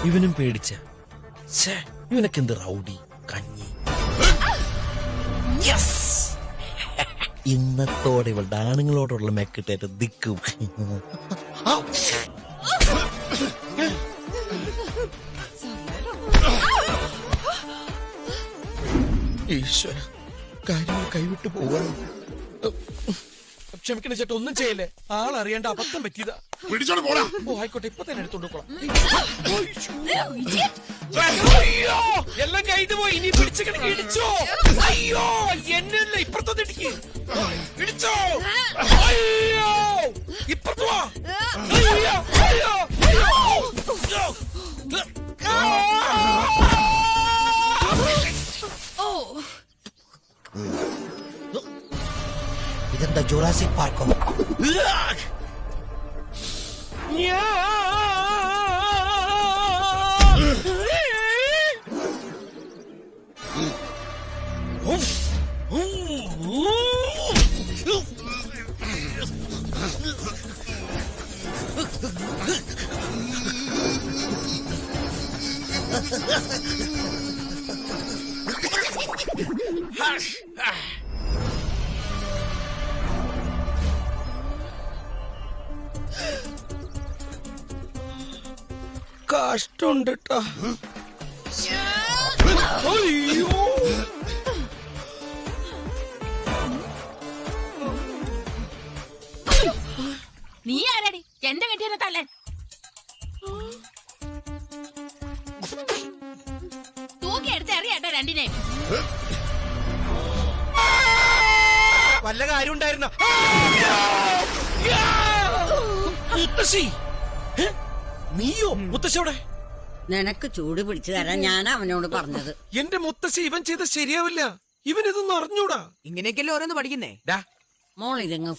ഇവനും പേടിച്ച ഇവനൊക്കെ എന്ത് റൗഡി കഞ്ഞി. ഇന്നത്തോടെ ഇവളുടെ ആണുങ്ങളോടുള്ള മെക്കിട്ടേറ്റ് ദിക്കും. ഈശ്വര, കാര്യങ്ങൾ കൈവിട്ടു പോവാണ്. ക്ഷമിക്കണ ചേട്ടാ, ഒന്നും ചെയ്യല്ലേ. ആളറിയാണ്ട് അബദ്ധം പറ്റിയതാ. ഓ ആയിക്കോട്ടെ, ഇപ്പൊ തന്നെ എടുത്തോണ്ടോളാം. അയ്യോ, എല്ലാം കഴിഞ്ഞു പോയി. ഇനി പിടിച്ചിട്ട് ഇടിച്ചോ. അയ്യോ, എന്നല്ല ഇപ്പുറത്തൊന്ന് ഇടിക്ക്. ഇടിച്ചോ. അയ്യോ, ഇപ്പുറത്ത് വാ. അയ്യോ, അയ്യോ, അയ്യോ. ഇതെന്താ ജുറാസിക് പാർക്കോ? കഷ്ടമുണ്ട് ട്ടാ. അയ്യോ, നീ ആരാടി എന്റെ കെട്ടിയെ തല്ലാൻ? തൂക്കി എടുത്ത് എറിയട്ടോ രണ്ടിനെ. വല്ല കാര്യം ഉണ്ടായിരുന്ന മുത്തശ്ശി. നീയോ മുത്തശ്ശിയോടെ? നിനക്ക് ചൂട് പിടിച്ചു തരാൻ ഞാൻ അവനോട് പറഞ്ഞത്. എന്റെ മുത്തശ്ശി, ഇവൻ ചെയ്ത് ശരിയാവില്ല. ഇവൻ ഇതൊന്നും അറിഞ്ഞൂടാ. ഇങ്ങനെയൊക്കെയല്ലേ ഓരോന്ന് പഠിക്കുന്നേ. മോൾ ഇതങ്ങ്